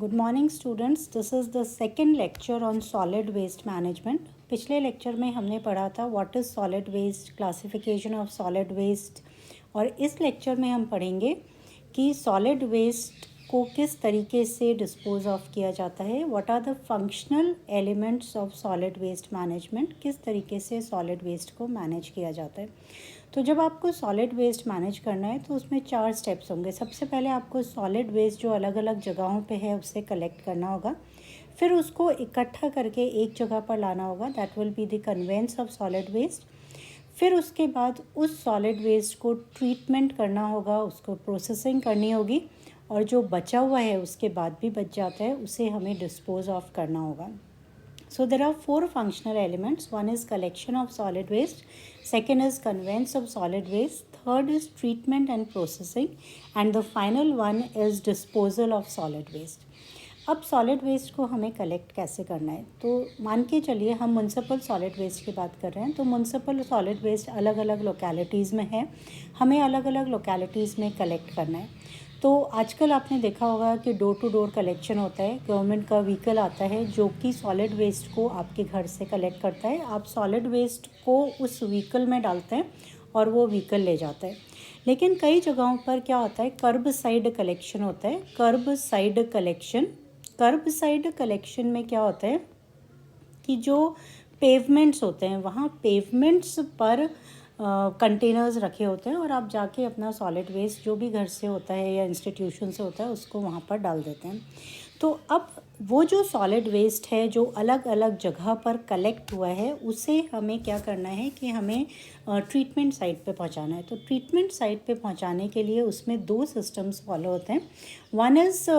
Good morning students, this is the second lecture on solid waste management. पिछले lecture में हमने पढ़ा था what is solid waste, classification of solid waste, और इस लेक्चर में हम पढ़ेंगे कि सॉलिड वेस्ट को किस तरीके से डिस्पोज ऑफ किया जाता है, what are the functional elements of solid waste management, किस तरीके से सॉलिड वेस्ट को मैनेज किया जाता है। तो जब आपको सॉलिड वेस्ट मैनेज करना है तो उसमें 4 स्टेप्स होंगे। सबसे पहले आपको सॉलिड वेस्ट जो अलग अलग जगहों पे है उसे कलेक्ट करना होगा, फिर उसको इकट्ठा करके एक जगह पर लाना होगा, that will be the conveyance of solid waste. फिर उसके बाद उस सॉलिड वेस्ट को ट्रीटमेंट करना होगा, उसको प्रोसेसिंग करनी होगी, और जो बचा हुआ है उसके बाद भी बच जाता है उसे हमें डिस्पोज ऑफ करना होगा। So there are 4 functional elements. One is collection of solid waste, second is conveyance of solid waste, third is treatment and processing, and the final one is disposal of solid waste. अब solid waste को हमें collect कैसे करना है, तो मान के चलिए हम म्यूनसिपल सॉलिड वेस्ट की बात कर रहे हैं। तो म्यूनसिपल सॉलिड वेस्ट अलग अलग लोकेलिटीज़ में है, हमें अलग अलग लोकेलिटीज़ में कलेक्ट करना है। तो आजकल आपने देखा होगा कि डोर टू डोर कलेक्शन होता है, गवर्नमेंट का व्हीकल आता है जो कि सॉलिड वेस्ट को आपके घर से कलेक्ट करता है। आप सॉलिड वेस्ट को उस व्हीकल में डालते हैं और वो व्हीकल ले जाता है। लेकिन कई जगहों पर क्या होता है, कर्ब साइड कलेक्शन होता है। कर्ब साइड कलेक्शन में क्या होता है कि जो पेवमेंट्स होते हैं वहाँ पेवमेंट्स पर कंटेनर्स रखे होते हैं और आप जाके अपना सॉलिड वेस्ट जो भी घर से होता है या इंस्टीट्यूशन से होता है उसको वहाँ पर डाल देते हैं। तो अब वो जो सॉलिड वेस्ट है जो अलग अलग जगह पर कलेक्ट हुआ है उसे हमें क्या करना है कि हमें ट्रीटमेंट साइट पे पहुँचाना है। तो ट्रीटमेंट साइट पे पहुँचाने के लिए उसमें 2 सिस्टम्स फॉलो होते हैं। One is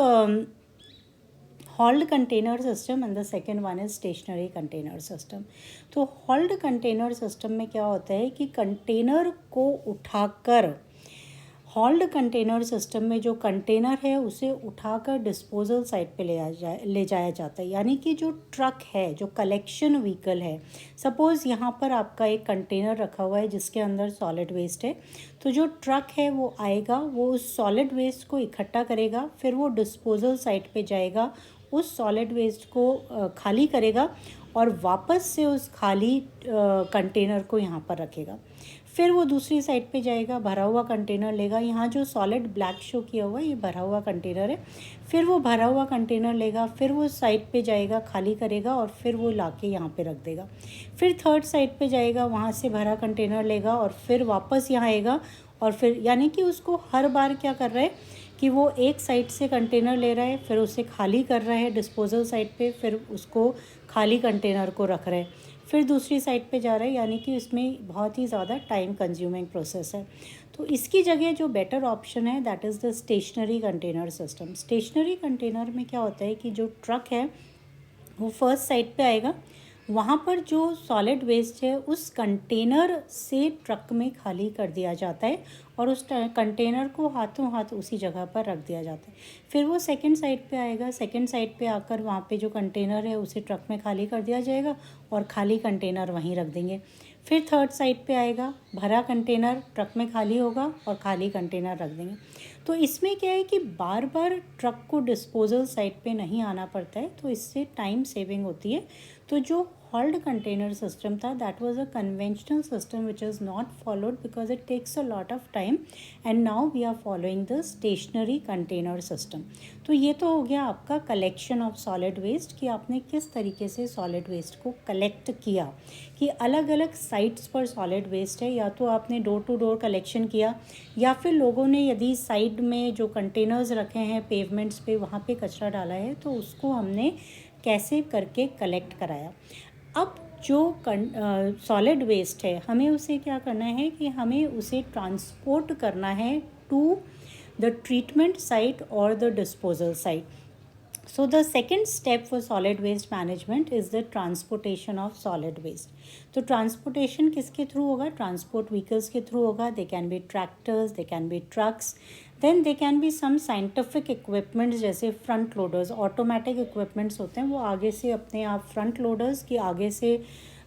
hold container system and the second one is stationary container system. तो हॉल्ड कंटेनर सिस्टम में क्या होता है कि कंटेनर को उठाकर, हॉल्ड कंटेनर सिस्टम में जो कंटेनर है उसे उठाकर डिस्पोजल साइट पे ले जाया जाता है। यानी कि जो ट्रक है, जो कलेक्शन व्हीकल है, सपोज़ यहाँ पर आपका एक कंटेनर रखा हुआ है जिसके अंदर सॉलिड वेस्ट है, तो जो ट्रक है वो आएगा, वो उस सॉलिड वेस्ट को इकट्ठा करेगा, फिर वो डिस्पोजल साइट पे जाएगा, उस सॉलिड वेस्ट को खाली करेगा और वापस से उस खाली कंटेनर को यहाँ पर रखेगा। फिर वो दूसरी साइड पे जाएगा, भरा हुआ कंटेनर लेगा। यहाँ जो सॉलिड ब्लैक शो किया हुआ है ये भरा हुआ कंटेनर है। फिर वो भरा हुआ कंटेनर लेगा, फिर वो साइड पे जाएगा, खाली करेगा और फिर वो लाके यहाँ पे रख देगा। फिर थर्ड साइड पे जाएगा, वहाँ से भरा कंटेनर लेगा और फिर वापस यहाँ आएगा और फिर, यानी कि उसको हर बार क्या कर रहा है कि वो एक साइड से कंटेनर ले रहा है, फिर उसे खाली कर रहा है डिस्पोजल साइट पे, फिर उसको खाली कंटेनर को रख रहा है, फिर दूसरी साइड पे जा रहा है। यानी कि इसमें बहुत ही ज़्यादा टाइम कंज्यूमिंग प्रोसेस है। तो इसकी जगह जो बेटर ऑप्शन है that is the stationary container system. Stationary container में क्या होता है कि जो ट्रक है वो फर्स्ट साइड पे आएगा, वहाँ पर जो सॉलिड वेस्ट है उस कंटेनर से ट्रक में खाली कर दिया जाता है और उस कंटेनर को हाथों हाथ उसी जगह पर रख दिया जाता है। फिर वो सेकंड साइड पे आएगा, सेकंड साइड पे आकर वहाँ पे जो कंटेनर है उसे ट्रक में खाली कर दिया जाएगा और खाली कंटेनर वहीं रख देंगे। फिर थर्ड साइड पे आएगा, भरा कंटेनर ट्रक में खाली होगा और खाली कंटेनर रख देंगे। तो इसमें क्या है कि बार बार ट्रक को डिस्पोजल साइट पे नहीं आना पड़ता है, तो इससे टाइम सेविंग होती है। तो जो हॉल्ड कंटेनर सिस्टम था that was a conventional system which is not followed because it takes a lot of time, and now we are following the stationary container system. तो ये तो हो गया आपका कलेक्शन ऑफ सॉलिड वेस्ट, कि आपने किस तरीके से सॉलिड वेस्ट को कलेक्ट किया, कि अलग अलग साइट्स पर सॉलिड वेस्ट है, या तो आपने डोर टू डोर कलेक्शन किया या फिर लोगों ने यदि साइड में जो कंटेनर्स रखे हैं पेवमेंट्स पे वहाँ पे कचरा डाला है तो उसको हमने कैसे करके कलेक्ट कराया। अब जो सॉलिड वेस्ट है हमें उसे क्या करना है कि हमें उसे ट्रांसपोर्ट करना है टू द ट्रीटमेंट साइट और the disposal site. So the second step for solid waste management is the transportation of solid waste. तो transportation किसके थ्रू होगा? Transport vehicles के थ्रू होगा. They can be tractors, they can be trucks, then they can be some scientific equipments जैसे front loaders, automatic equipments होते हैं, वो आगे से अपने आप front loaders की आगे से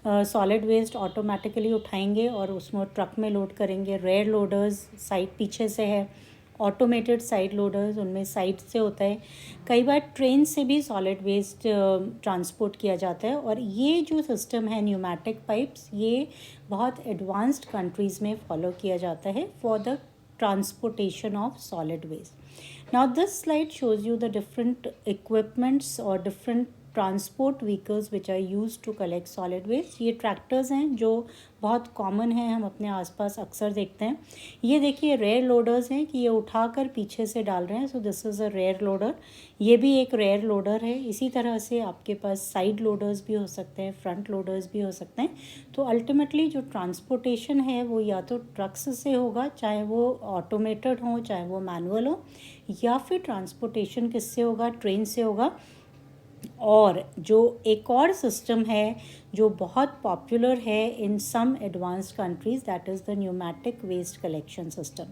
सॉलिड वेस्ट ऑटोमेटिकली उठाएंगे और उसमें ट्रक में लोड करेंगे। रेयर लोडर्स साइड पीछे से है ऑटोमेटेड साइड लोडर्स, उनमें साइड से होता है। कई बार ट्रेन से भी सॉलिड वेस्ट ट्रांसपोर्ट किया जाता है। और ये जो सिस्टम है न्यूमेटिक पाइप्स, ये बहुत एडवांस्ड कंट्रीज़ में फॉलो किया जाता है for the transportation of solid waste. Now this slide shows you the different equipments or different transport vehicles which are use to collect solid waste. ये tractors हैं जो बहुत कॉमन हैं, हम अपने आसपास अक्सर देखते हैं। ये देखिए रेयर लोडर्स हैं कि ये उठाकर पीछे से डाल रहे हैं, so this is a rear loader. ये भी एक रेयर लोडर है। इसी तरह से आपके पास साइड लोडर्स भी हो सकते हैं, फ्रंट लोडर्स भी हो सकते हैं। तो अल्टीमेटली जो ट्रांसपोर्टेशन है वो या तो ट्रक्स से होगा, चाहे वो ऑटोमेटेड हो चाहे वो मैनुअल हो, या फिर ट्रांसपोर्टेशन किससे होगा, ट्रेन से होगा। और जो एक और सिस्टम है जो बहुत पॉपुलर है in some advanced countries, that is the pneumatic waste collection system.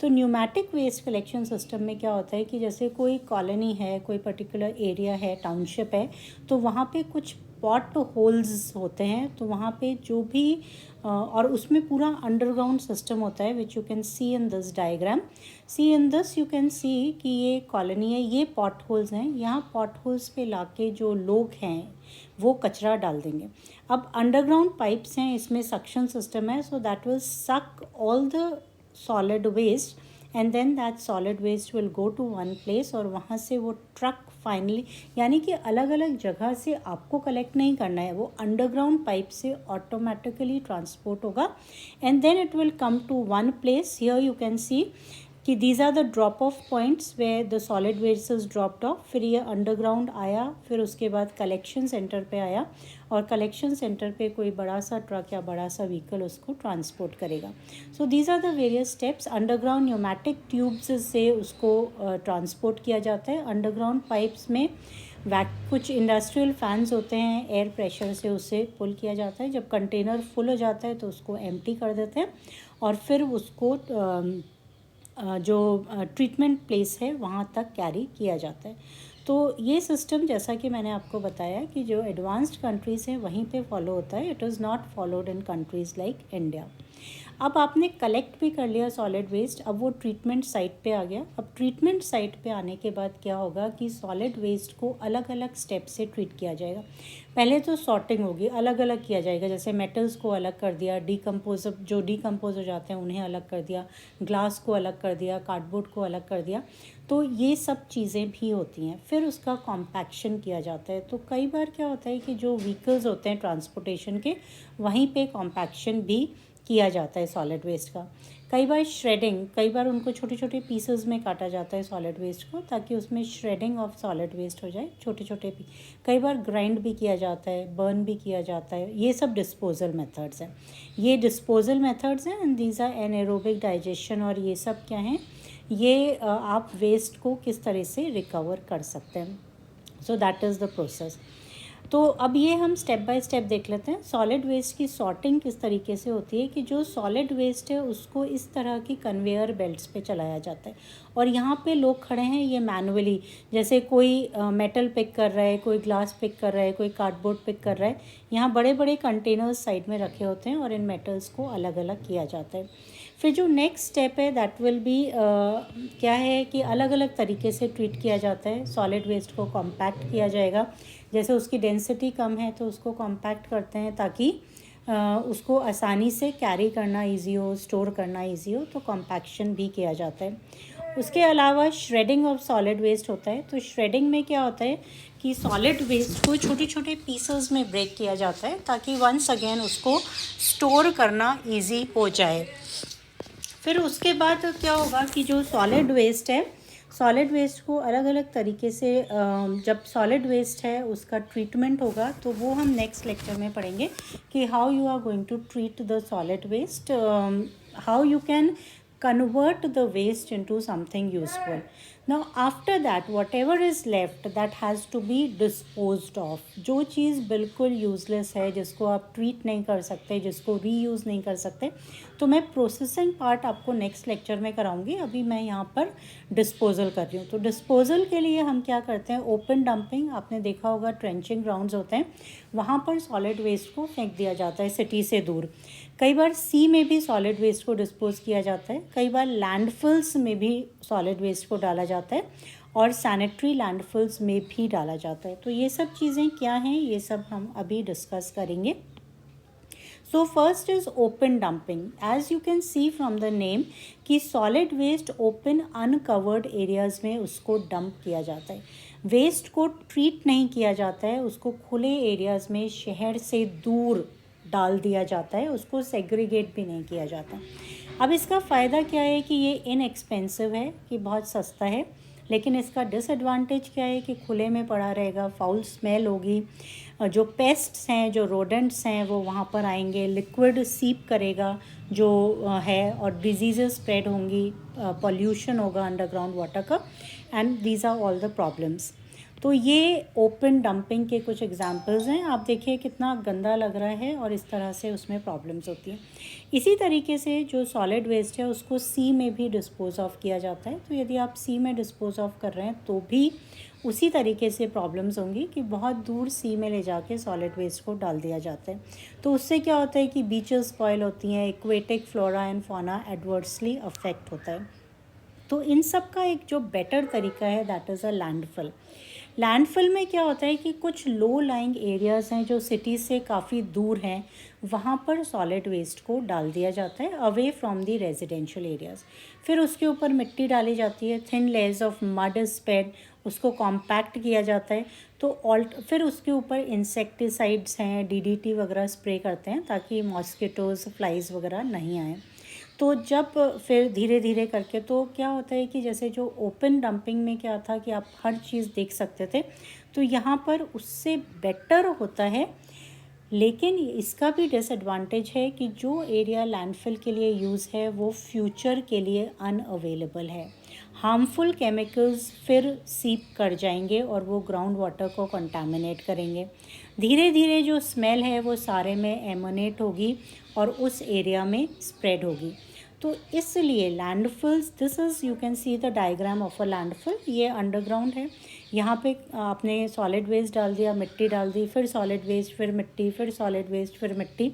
तो न्यूमेटिक वेस्ट कलेक्शन सिस्टम में क्या होता है कि जैसे कोई कॉलोनी है, कोई पर्टिकुलर एरिया है, टाउनशिप है, तो वहाँ पे कुछ पॉट होल्स होते हैं। तो वहाँ पे जो भी और उसमें पूरा अंडरग्राउंड सिस्टम होता है, which you can see in this diagram. See in this you can see कि ये कॉलोनी है, ये पॉट होल्स हैं। यहाँ पॉट होल्स पे लाके जो लोग हैं वो कचरा डाल देंगे। अब अंडरग्राउंड पाइप्स हैं, इसमें सक्शन सिस्टम है, so that will suck all the solid waste and then that solid waste will go to one place. और वहाँ से वो ट्रक फाइनली, यानी कि अलग अलग जगह से आपको कलेक्ट नहीं करना है, वो अंडरग्राउंड पाइप से ऑटोमेटिकली ट्रांसपोर्ट होगा and then it will come to one place. Here you can see कि these are the drop off points where the solid waste is dropped off. फिर ये अंडरग्राउंड आया, फिर उसके बाद कलेक्शन सेंटर पे आया और कलेक्शन सेंटर पे कोई बड़ा सा ट्रक या बड़ा सा व्हीकल उसको ट्रांसपोर्ट करेगा। So these are the various steps. Underground pneumatic tubes से उसको ट्रांसपोर्ट किया जाता है। अंडरग्राउंड पाइप्स में कुछ इंडस्ट्रियल फैंस होते हैं, एयर प्रेशर से उसे पुल किया जाता है। जब कंटेनर फुल हो जाता है तो उसको एम्प्टी कर देते हैं और फिर उसको जो ट्रीटमेंट प्लेस है वहाँ तक कैरी किया जाता है। तो ये सिस्टम जैसा कि मैंने आपको बताया कि जो एडवांस्ड कंट्रीज़ हैं वहीं पे फॉलो होता है। It is not followed in countries like India. अब आपने कलेक्ट भी कर लिया सॉलिड वेस्ट, अब वो ट्रीटमेंट साइट पे आ गया। अब ट्रीटमेंट साइट पे आने के बाद क्या होगा कि सॉलिड वेस्ट को अलग अलग स्टेप से ट्रीट किया जाएगा। पहले तो सॉर्टिंग होगी, अलग अलग किया जाएगा। जैसे मेटल्स को अलग कर दिया, जो डिकम्पोज हो जाते हैं उन्हें अलग कर दिया, ग्लास को अलग कर दिया, कार्डबोर्ड को अलग कर दिया। तो ये सब चीज़ें भी होती हैं। फिर उसका कॉम्पैक्शन किया जाता है। तो कई बार क्या होता है कि जो व्हीकल्स होते हैं ट्रांसपोर्टेशन के, वहीं पे कॉम्पैक्शन भी किया जाता है सॉलिड वेस्ट का। कई बार श्रेडिंग, कई बार उनको छोटे छोटे पीसेस में काटा जाता है सॉलिड वेस्ट को, ताकि उसमें श्रेडिंग ऑफ सॉलिड वेस्ट हो जाए, छोटे छोटे कई बार ग्राइंड भी किया जाता है, बर्न भी किया जाता है। ये सब डिस्पोजल मेथड्स हैं। ये डिस्पोजल मेथड्स हैं and these are anaerobic digestion. और ये सब क्या हैं, ये आप वेस्ट को किस तरह से रिकवर कर सकते हैं। So that is the process. तो अब ये हम स्टेप बाय स्टेप देख लेते हैं। सॉलिड वेस्ट की सॉर्टिंग किस तरीके से होती है कि जो सॉलिड वेस्ट है उसको इस तरह की कन्वेयर बेल्ट्स पे चलाया जाता है। और यहाँ पे लोग खड़े हैं, ये मैनुअली, जैसे कोई मेटल पिक कर रहा है, कोई ग्लास पिक कर रहा है, कोई कार्डबोर्ड पिक कर रहा है। यहाँ बड़े बड़े कंटेनर्स साइड में रखे होते हैं और इन मेटल्स को अलग अलग किया जाता है। फिर जो नेक्स्ट स्टेप है दैट विल बी क्या है कि अलग अलग तरीके से ट्रीट किया जाता है। सॉलिड वेस्ट को कॉम्पैक्ट किया जाएगा। जैसे उसकी डेंसिटी कम है तो उसको कॉम्पैक्ट करते हैं ताकि उसको आसानी से कैरी करना इजी हो, स्टोर करना इजी हो, तो कॉम्पैक्शन भी किया जाता है। उसके अलावा श्रेडिंग ऑफ सॉलिड वेस्ट होता है। तो श्रेडिंग में क्या होता है कि सॉलिड वेस्ट को छोटे छोटे पीसेस में ब्रेक किया जाता है ताकि वंस अगेन उसको स्टोर करना इजी हो जाए। फिर उसके बाद क्या होगा कि जो सॉलिड वेस्ट है, सॉलिड वेस्ट को अलग अलग तरीके से जब सॉलिड वेस्ट है उसका ट्रीटमेंट होगा, तो वो हम नेक्स्ट लेक्चर में पढ़ेंगे कि how you are going to treat the solid waste, how you can convert the waste into something useful. Now after that whatever is left that has to be disposed off. जो चीज़ बिल्कुल useless है, जिसको आप treat नहीं कर सकते, जिसको रीयूज़ नहीं कर सकते, तो मैं प्रोसेसिंग पार्ट आपको नेक्स्ट लेक्चर में कराऊंगी. अभी मैं यहाँ पर डिस्पोजल कर रही हूँ. तो डिस्पोजल के लिए हम क्या करते हैं, ओपन डंपिंग. आपने देखा होगा ट्रेंचिंग ग्राउंड्स होते हैं, वहाँ पर सॉलिड वेस्ट को फेंक दिया जाता है सिटी से दूर. कई बार सी में भी सॉलिड वेस्ट को डिस्पोज किया जाता है, कई बार लैंडफिल्स में भी सॉलिड वेस्ट को डाला जाता है, और सैनिटरी लैंडफिल्स में भी डाला जाता है. तो ये सब चीज़ें क्या हैं, ये सब हम अभी डिस्कस करेंगे. So first is open dumping. As you can see from the name कि solid waste open uncovered areas में उसको डंप किया जाता है. वेस्ट को ट्रीट नहीं किया जाता है, उसको खुले एरियाज़ में शहर से दूर डाल दिया जाता है, उसको सेग्रीगेट भी नहीं किया जाता. अब इसका फ़ायदा क्या है कि ये इनएक्सपेंसिव है, कि बहुत सस्ता है. लेकिन इसका डिसएडवांटेज क्या है कि खुले में पड़ा रहेगा, फाउल स्मेल होगी, जो पेस्ट्स हैं, जो रोडेंट्स हैं, वो वहाँ पर आएंगे, लिक्विड सीप करेगा जो है, और डिजीज़ स्प्रेड होंगी, पॉल्यूशन होगा अंडरग्राउंड वाटर का, and these are all the problems. तो ये ओपन डंपिंग के कुछ एग्जांपल्स हैं. आप देखिए कितना गंदा लग रहा है, और इस तरह से उसमें प्रॉब्लम्स होती हैं. इसी तरीके से जो सॉलिड वेस्ट है उसको सी में भी डिस्पोज ऑफ किया जाता है. तो यदि आप सी में डिस्पोज ऑफ कर रहे हैं तो भी उसी तरीके से प्रॉब्लम्स होंगी कि बहुत दूर सी में ले जाके सॉलिड वेस्ट को डाल दिया जाता है. तो उससे क्या होता है कि बीचेस स्पॉइल होती हैं, aquatic flora and fauna adversely affect होता है. तो इन सब का एक जो बेटर तरीका है that is a landfill. Landfill में क्या होता है कि कुछ लो लाइंग एरियाज़ हैं जो सिटी से काफ़ी दूर हैं, वहाँ पर सॉलिड वेस्ट को डाल दिया जाता है away from the residential areas. फिर उसके ऊपर मिट्टी डाली जाती है, thin layers of mud spread, उसको कॉम्पैक्ट किया जाता है. तो फिर उसके ऊपर इंसेक्टिसाइड्स हैं, डीडीटी वगैरह स्प्रे करते हैं ताकि मॉस्किटोज़, फ्लाइज वगैरह नहीं आए. तो जब फिर धीरे धीरे करके, तो क्या होता है कि जैसे जो ओपन डंपिंग में क्या था कि आप हर चीज़ देख सकते थे, तो यहाँ पर उससे बेटर होता है. लेकिन इसका भी डिसएडवांटेज है कि जो एरिया लैंडफिल के लिए यूज़ है वो फ्यूचर के लिए अनअवेलेबल है. हार्मफुल केमिकल्स फिर सीप कर जाएंगे और वो ग्राउंड वाटर को कंटामिनेट करेंगे. धीरे धीरे जो स्मेल है वो सारे में एमोनेट होगी और उस एरिया में स्प्रेड होगी. तो इसलिए landfills, this is, you can see the diagram of a landfill. ये अंडरग्राउंड है. यहाँ पे आपने सॉलिड वेस्ट डाल दिया, मिट्टी डाल दी, फिर सॉलिड वेस्ट, फिर मिट्टी, फिर सॉलिड वेस्ट, फिर मिट्टी.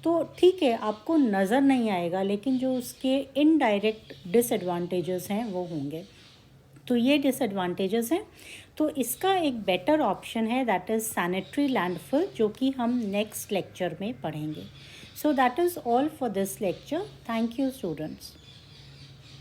तो ठीक है, आपको नज़र नहीं आएगा, लेकिन जो उसके इनडायरेक्ट डिसएडवांटेजेस हैं वो होंगे. तो ये डिसएडवांटेजेस हैं. तो इसका एक बेटर ऑप्शन है दैट इज़ सैनिटरी लैंडफिल, जो कि हम नेक्स्ट लेक्चर में पढ़ेंगे. So that is all for this lecture. Thank you, students.